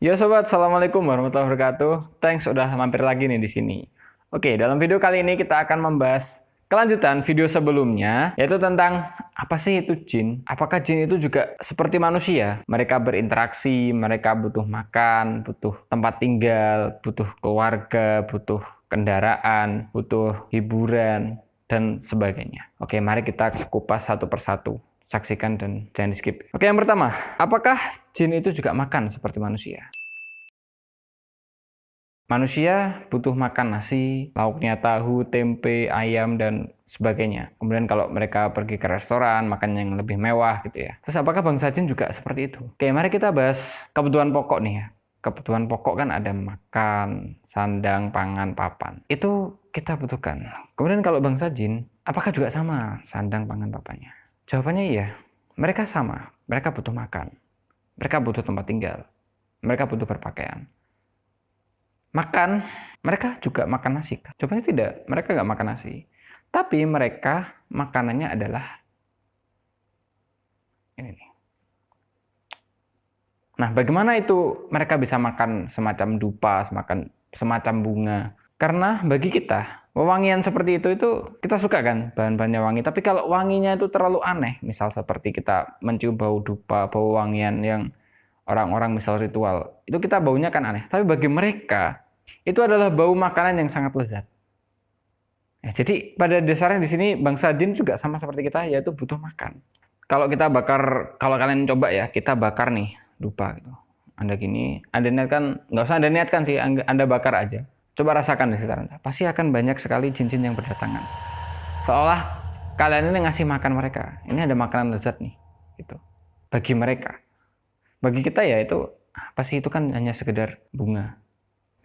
Yo sobat, assalamualaikum warahmatullahi wabarakatuh. Thanks udah mampir lagi nih di sini. Oke, dalam video kali ini kita akan membahas kelanjutan video sebelumnya, yaitu tentang apa sih itu jin? Apakah jin itu juga seperti manusia? Mereka berinteraksi, mereka butuh makan, butuh tempat tinggal, butuh keluarga, butuh kendaraan, butuh hiburan, dan sebagainya. Oke, mari kita kupas satu persatu. Saksikan dan jangan di skip. Oke, yang pertama, apakah jin itu juga makan seperti manusia? Manusia butuh makan nasi, lauknya tahu, tempe, ayam, dan sebagainya. Kemudian kalau mereka pergi ke restoran, makan yang lebih mewah gitu ya. Terus apakah bangsa jin juga seperti itu? Oke, mari kita bahas kebutuhan pokok nih ya. Kebutuhan pokok kan ada makan, sandang, pangan, papan. Itu kita butuhkan. Kemudian kalau bangsa jin, apakah juga sama sandang, pangan, papannya? Jawabannya iya. Mereka sama. Mereka butuh makan. Mereka butuh tempat tinggal. Mereka butuh berpakaian. Makan, mereka juga makan nasi. Jawabannya tidak, mereka nggak makan nasi. Tapi mereka makanannya adalah ini nih. Nah, bagaimana itu mereka bisa makan semacam dupa, semacam bunga? Karena bagi kita, wewangian seperti itu kita suka kan, bahan-bahannya wangi. Tapi kalau wanginya itu terlalu aneh, misal seperti kita mencium bau dupa, bau wangian yang orang-orang misal ritual, itu kita baunya kan aneh. Tapi bagi mereka, itu adalah bau makanan yang sangat lezat. Ya, jadi pada dasarnya di sini bangsa jin juga sama seperti kita, yaitu butuh makan. Kalau kita bakar, kalau kalian coba ya, kita bakar nih dupa gitu. Anda gini, Anda niatkan, nggak usah Anda niatkan sih, Anda bakar aja. Coba rasakan di sekitar Anda. Pasti akan banyak sekali jin-jin yang berdatangan. Seolah kalian ini ngasih makan mereka. Ini ada makanan lezat nih, gitu. Bagi mereka. Bagi kita ya itu, apa sih itu kan hanya sekedar bunga.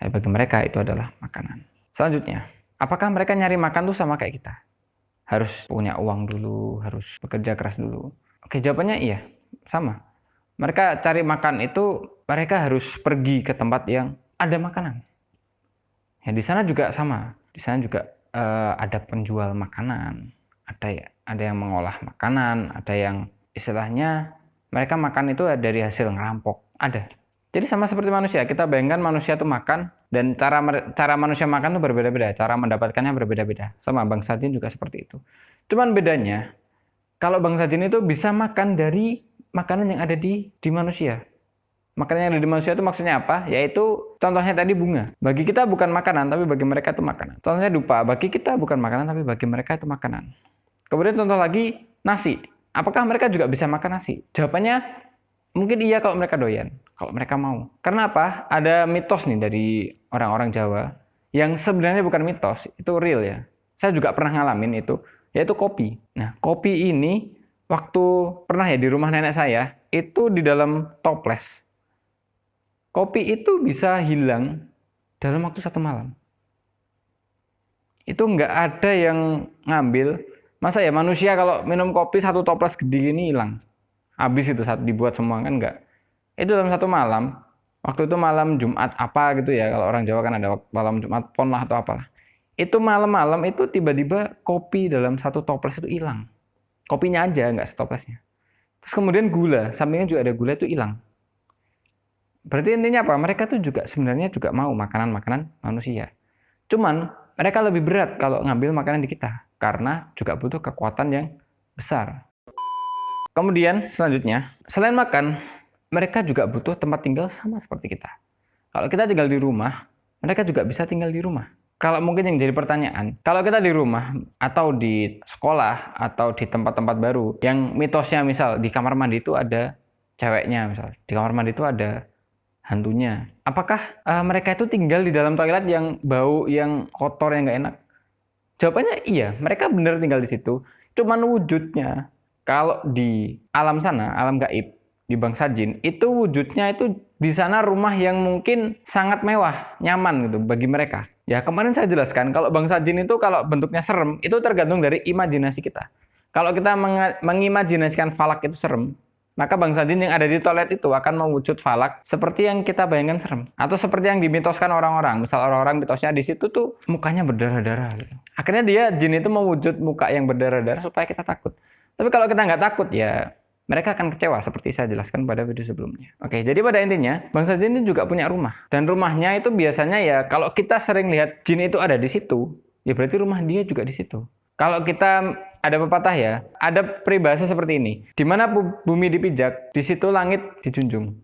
Bagi mereka itu adalah makanan. Selanjutnya, apakah mereka nyari makan tuh sama kayak kita? Harus punya uang dulu, harus bekerja keras dulu. Oke, jawabannya iya, sama. Mereka cari makan itu, mereka harus pergi ke tempat yang ada makanan. Ya, di sana juga sama. Di sana juga ada penjual makanan, ada yang mengolah makanan, ada yang istilahnya mereka makan itu dari hasil ngerampok, ada. Jadi sama seperti manusia, kita bayangkan manusia itu makan, dan cara manusia makan itu berbeda-beda, cara mendapatkannya berbeda-beda. Sama bangsa jin juga seperti itu. Cuman bedanya, kalau bangsa jin itu bisa makan dari makanan yang ada di manusia. Makanan yang ada di manusia itu maksudnya apa? Yaitu contohnya tadi bunga. Bagi kita bukan makanan, tapi bagi mereka itu makanan. Contohnya dupa, bagi kita bukan makanan, tapi bagi mereka itu makanan. Kemudian contoh lagi, nasi. Apakah mereka juga bisa makan nasi? Jawabannya mungkin iya kalau mereka doyan, kalau mereka mau. Karena apa? Ada mitos nih dari orang-orang Jawa yang sebenarnya bukan mitos, itu real ya. Saya juga pernah ngalamin itu, yaitu kopi. Nah, kopi ini waktu pernah ya di rumah nenek saya, itu di dalam toples. Kopi itu bisa hilang dalam waktu 1 malam. Itu nggak ada yang ngambil. Masa ya manusia kalau minum kopi 1 toples gede gini hilang? Habis itu saat dibuat semua kan enggak. Itu dalam 1 malam. Waktu itu malam Jumat apa gitu ya. Kalau orang Jawa kan ada malam Jumat Pon lah atau apalah. Itu malam-malam itu tiba-tiba kopi dalam 1 toples itu hilang. Kopinya aja enggak setoplesnya. Terus kemudian gula, sampingnya juga ada gula itu hilang. Berarti intinya apa? Mereka tuh juga sebenarnya juga mau makanan-makanan manusia. Cuman mereka lebih berat kalau ngambil makanan di kita. Karena juga butuh kekuatan yang besar. Kemudian selanjutnya, selain makan, mereka juga butuh tempat tinggal sama seperti kita. Kalau kita tinggal di rumah, mereka juga bisa tinggal di rumah. Kalau mungkin yang jadi pertanyaan, kalau kita di rumah atau di sekolah atau di tempat-tempat baru, yang mitosnya misal di kamar mandi itu ada ceweknya, misal di kamar mandi itu ada hantunya. Apakah mereka itu tinggal di dalam toilet yang bau, yang kotor, yang nggak enak? Jawabannya iya, mereka benar tinggal di situ. Cuman wujudnya, kalau di alam sana, alam gaib, di bangsa jin, itu wujudnya itu di sana rumah yang mungkin sangat mewah, nyaman gitu bagi mereka. Ya kemarin saya jelaskan, kalau bangsa jin itu kalau bentuknya serem, itu tergantung dari imajinasi kita. Kalau kita mengimajinasikan falak itu serem, maka bangsa jin yang ada di toilet itu akan mewujud falak seperti yang kita bayangkan serem. Atau seperti yang dimitoskan orang-orang. Misal orang-orang mitosnya di situ tuh mukanya berdarah-darah gitu. Akhirnya dia jin itu mewujud muka yang berdarah-darah supaya kita takut. Tapi kalau kita nggak takut ya mereka akan kecewa seperti saya jelaskan pada video sebelumnya. Oke, jadi pada intinya bangsa jin itu juga punya rumah. Dan rumahnya itu biasanya ya kalau kita sering lihat jin itu ada di situ, ya berarti rumah dia juga di situ. Kalau kita ada pepatah ya, ada peribahasa seperti ini. Di mana bumi dipijak, di situ langit dijunjung.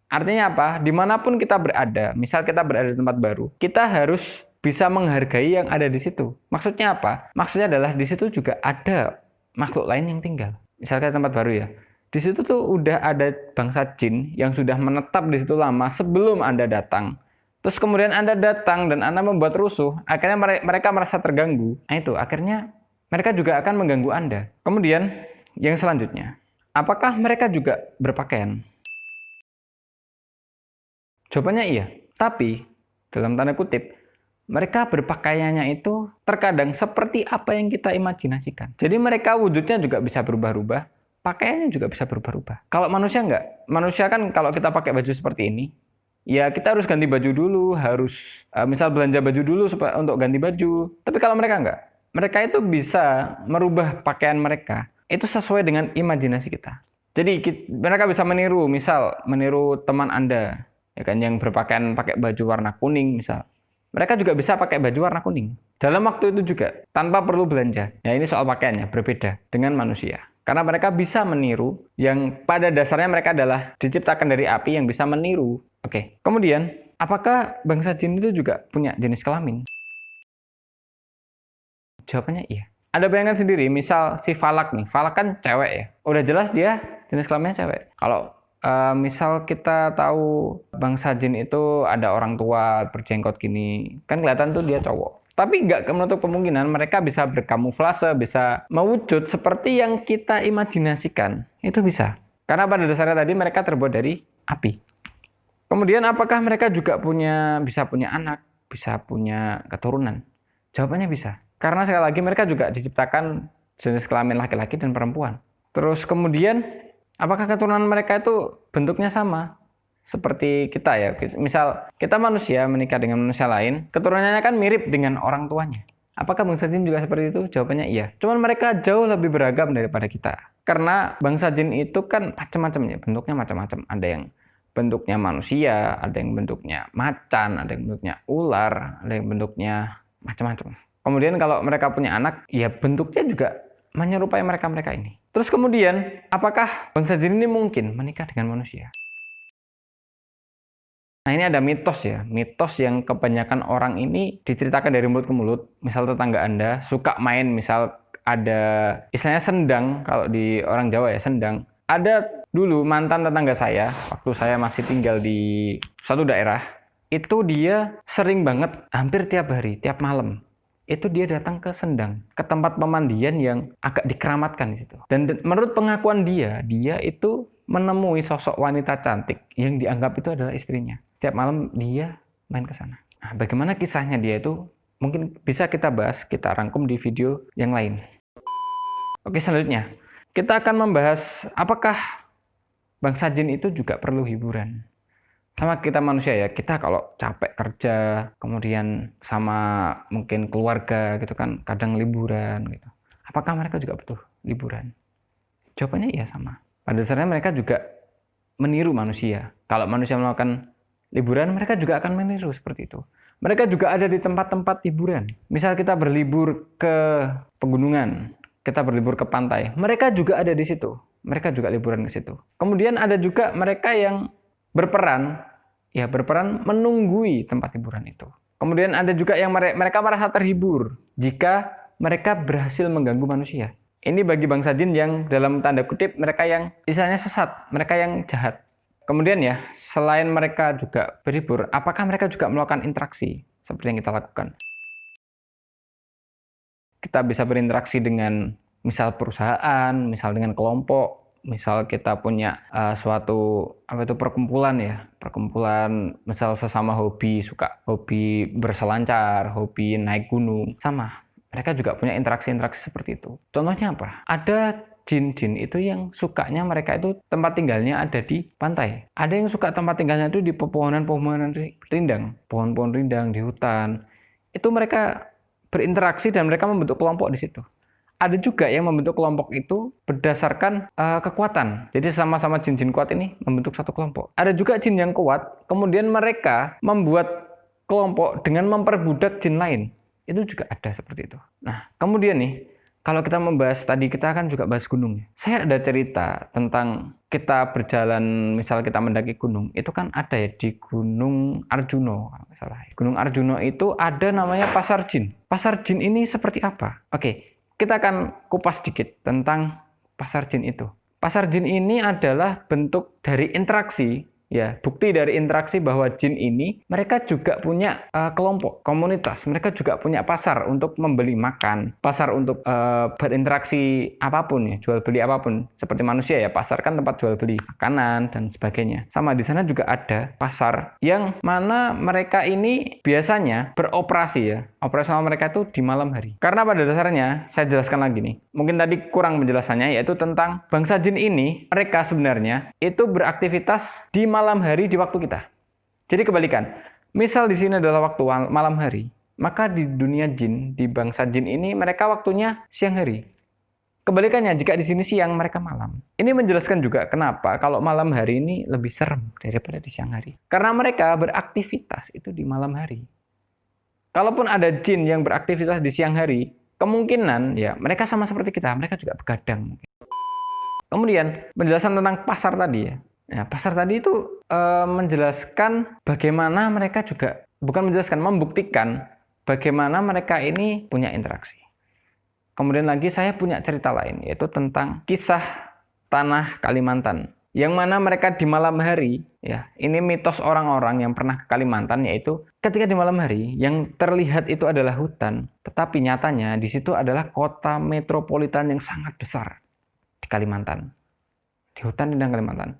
Artinya apa? Dimanapun kita berada, misal kita berada di tempat baru, kita harus bisa menghargai yang ada di situ. Maksudnya apa? Maksudnya adalah di situ juga ada makhluk lain yang tinggal. Misalnya tempat baru ya. Di situ tuh udah ada bangsa jin yang sudah menetap di situ lama sebelum Anda datang. Terus kemudian Anda datang dan Anda membuat rusuh, akhirnya mereka merasa terganggu. Nah itu, akhirnya mereka juga akan mengganggu Anda. Kemudian, yang selanjutnya, apakah mereka juga berpakaian? Jawabannya iya. Tapi, dalam tanda kutip, mereka berpakaiannya itu terkadang seperti apa yang kita imajinasikan. Jadi mereka wujudnya juga bisa berubah-ubah, pakaiannya juga bisa berubah-ubah. Kalau manusia enggak. Manusia kan kalau kita pakai baju seperti ini, ya kita harus ganti baju dulu, harus misal belanja baju dulu supaya untuk ganti baju. Tapi kalau mereka enggak. Mereka itu bisa merubah pakaian mereka. Itu sesuai dengan imajinasi kita. Jadi mereka bisa meniru, misal meniru teman Anda, ya kan, yang berpakaian pakai baju warna kuning misal. Mereka juga bisa pakai baju warna kuning. Dalam waktu itu juga, tanpa perlu belanja. Ya ini soal pakaiannya, berbeda dengan manusia. Karena mereka bisa meniru, yang pada dasarnya mereka adalah diciptakan dari api yang bisa meniru. Oke. Kemudian, apakah bangsa jin itu juga punya jenis kelamin? Jawabannya iya. Ada bayangan sendiri, misal si Falak nih. Falak kan cewek ya. Udah jelas dia jenis kelaminnya cewek. Kalau misal kita tahu bangsa jin itu ada orang tua berjenggot gini, kan kelihatan tuh dia cowok. Tapi nggak menutup kemungkinan mereka bisa berkamuflase, bisa mewujud seperti yang kita imajinasikan. Itu bisa. Karena pada dasarnya tadi mereka terbuat dari api. Kemudian apakah mereka juga bisa punya anak, bisa punya keturunan? Jawabannya bisa. Karena sekali lagi mereka juga diciptakan jenis kelamin laki-laki dan perempuan. Terus kemudian, apakah keturunan mereka itu bentuknya sama? Seperti kita ya. Misal kita manusia menikah dengan manusia lain, keturunannya kan mirip dengan orang tuanya. Apakah bangsa jin juga seperti itu? Jawabannya iya. Cuman mereka jauh lebih beragam daripada kita. Karena bangsa jin itu kan macam-macam ya, bentuknya macam-macam. Ada yang bentuknya manusia, ada yang bentuknya macan, ada yang bentuknya ular, ada yang bentuknya macam-macam. Kemudian kalau mereka punya anak, ya bentuknya juga menyerupai mereka-mereka ini. Terus kemudian, apakah bangsa jin ini mungkin menikah dengan manusia? Nah ini ada mitos ya, mitos yang kebanyakan orang ini diceritakan dari mulut ke mulut. Misal tetangga Anda suka main, misal ada istilahnya sendang, kalau di orang Jawa ya sendang. Ada dulu mantan tetangga saya, waktu saya masih tinggal di suatu daerah, itu dia sering banget, hampir tiap hari, tiap malam, itu dia datang ke Sendang, ke tempat pemandian yang agak dikeramatkan di situ. Dan menurut pengakuan dia itu menemui sosok wanita cantik yang dianggap itu adalah istrinya. Setiap malam dia main ke sana. Nah, bagaimana kisahnya dia itu mungkin bisa kita bahas, kita rangkum di video yang lain. Oke, selanjutnya kita akan membahas apakah bangsa jin itu juga perlu hiburan. Sama kita manusia ya, kita kalau capek kerja, kemudian sama mungkin keluarga gitu kan, kadang liburan gitu. Apakah mereka juga butuh liburan? Jawabannya iya sama. Pada dasarnya mereka juga meniru manusia. Kalau manusia melakukan liburan, mereka juga akan meniru seperti itu. Mereka juga ada di tempat-tempat hiburan. Misal kita berlibur ke pegunungan, kita berlibur ke pantai, mereka juga ada di situ. Mereka juga liburan ke situ. Kemudian ada juga mereka yang berperan menunggui tempat hiburan itu. Kemudian ada juga yang mereka merasa terhibur jika mereka berhasil mengganggu manusia. Ini bagi bangsa jin yang dalam tanda kutip mereka yang istilahnya sesat, mereka yang jahat. Kemudian ya, selain mereka juga berhibur, apakah mereka juga melakukan interaksi seperti yang kita lakukan? Kita bisa berinteraksi dengan misal perusahaan, misal dengan kelompok, misal kita punya suatu perkumpulan misal sesama hobi, suka hobi berselancar, hobi naik gunung, sama mereka juga punya interaksi-interaksi seperti itu. Contohnya apa? Ada jin-jin itu yang sukanya mereka itu tempat tinggalnya ada di pantai, ada yang suka tempat tinggalnya itu di pepohonan rindang, pohon-pohon rindang di hutan. Itu mereka berinteraksi dan mereka membentuk kelompok di situ. Ada juga yang membentuk kelompok itu berdasarkan kekuatan. Jadi sama-sama jin-jin kuat ini membentuk satu kelompok. Ada juga jin yang kuat, kemudian mereka membuat kelompok dengan memperbudak jin lain. Itu juga ada seperti itu. Nah, kemudian nih, kalau kita membahas tadi, kita akan juga bahas gunung. Saya ada cerita tentang kita berjalan, misal kita mendaki gunung, itu kan ada ya di Gunung Arjuno, kalau nggak salah. Gunung Arjuno itu ada namanya pasar jin. Pasar jin ini seperti apa? Oke, kita akan kupas sedikit tentang pasar jin itu. Pasar jin ini adalah bentuk dari interaksi, ya, bukti dari interaksi bahwa jin ini mereka juga punya kelompok, komunitas. Mereka juga punya pasar untuk membeli makan, pasar untuk berinteraksi apapun ya, jual beli apapun. Seperti manusia ya, pasar kan tempat jual beli makanan dan sebagainya. Sama di sana juga ada pasar yang mana mereka ini biasanya beroperasi ya. Operasional mereka itu di malam hari. Karena pada dasarnya, saya jelaskan lagi nih. Mungkin tadi kurang penjelasannya, yaitu tentang bangsa jin ini, mereka sebenarnya itu beraktivitas di malam hari di waktu kita. Jadi kebalikan. Misal di sini adalah waktu malam hari, maka di dunia jin, di bangsa jin ini mereka waktunya siang hari. Kebalikannya, jika di sini siang, mereka malam. Ini menjelaskan juga kenapa kalau malam hari ini lebih serem daripada di siang hari. Karena mereka beraktivitas itu di malam hari. Kalaupun ada jin yang beraktivitas di siang hari, kemungkinan ya mereka sama seperti kita, mereka juga begadang. Kemudian penjelasan tentang pasar tadi ya. Nah, pasar tadi itu menjelaskan bagaimana mereka juga, bukan menjelaskan, membuktikan bagaimana mereka ini punya interaksi. Kemudian lagi saya punya cerita lain, yaitu tentang kisah tanah Kalimantan. Yang mana mereka di malam hari, ya ini mitos orang-orang yang pernah ke Kalimantan, yaitu ketika di malam hari, yang terlihat itu adalah hutan, tetapi nyatanya di situ adalah kota metropolitan yang sangat besar di Kalimantan. Di hutan di Kalimantan.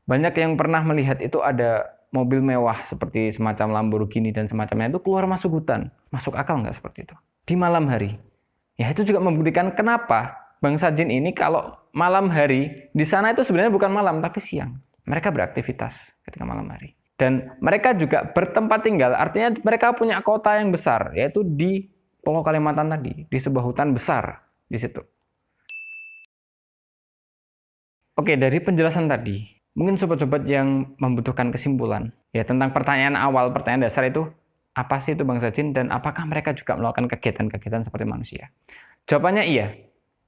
Banyak yang pernah melihat itu ada mobil mewah seperti semacam Lamborghini dan semacamnya itu keluar masuk hutan. Masuk akal nggak seperti itu? Di malam hari. Ya itu juga membuktikan kenapa bangsa jin ini kalau malam hari di sana itu sebenarnya bukan malam tapi siang. Mereka beraktivitas ketika malam hari. Dan mereka juga bertempat tinggal. Artinya mereka punya kota yang besar, yaitu di Pulau Kalimantan tadi, di sebuah hutan besar di situ. Oke, dari penjelasan tadi, mungkin sobat-sobat yang membutuhkan kesimpulan ya tentang pertanyaan awal, pertanyaan dasar itu, apa sih itu bangsa jin dan apakah mereka juga melakukan kegiatan-kegiatan seperti manusia? Jawabannya iya.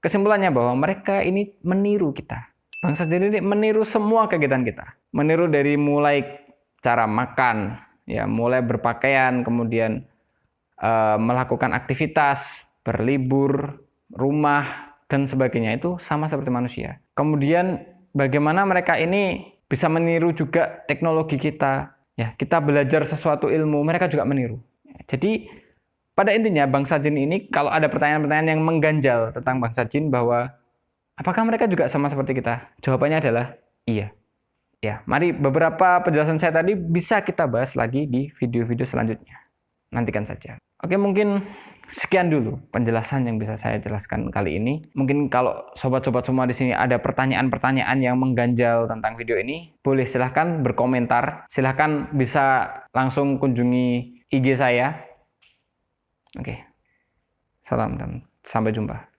Kesimpulannya bahwa mereka ini meniru kita. Bangsa jin ini meniru semua kegiatan kita. Meniru dari mulai cara makan, ya, mulai berpakaian, kemudian melakukan aktivitas, berlibur, rumah dan sebagainya itu sama seperti manusia. Kemudian bagaimana mereka ini bisa meniru juga teknologi kita. Ya, kita belajar sesuatu ilmu, mereka juga meniru. Jadi pada intinya bangsa jin ini kalau ada pertanyaan-pertanyaan yang mengganjal tentang bangsa jin bahwa apakah mereka juga sama seperti kita? Jawabannya adalah iya. Ya, mari beberapa penjelasan saya tadi bisa kita bahas lagi di video-video selanjutnya. Nantikan saja. Oke, mungkin sekian dulu penjelasan yang bisa saya jelaskan kali ini. Mungkin kalau sobat-sobat semua di sini ada pertanyaan-pertanyaan yang mengganjal tentang video ini, boleh silahkan berkomentar. Silahkan bisa langsung kunjungi IG saya. Oke, salam dan sampai jumpa.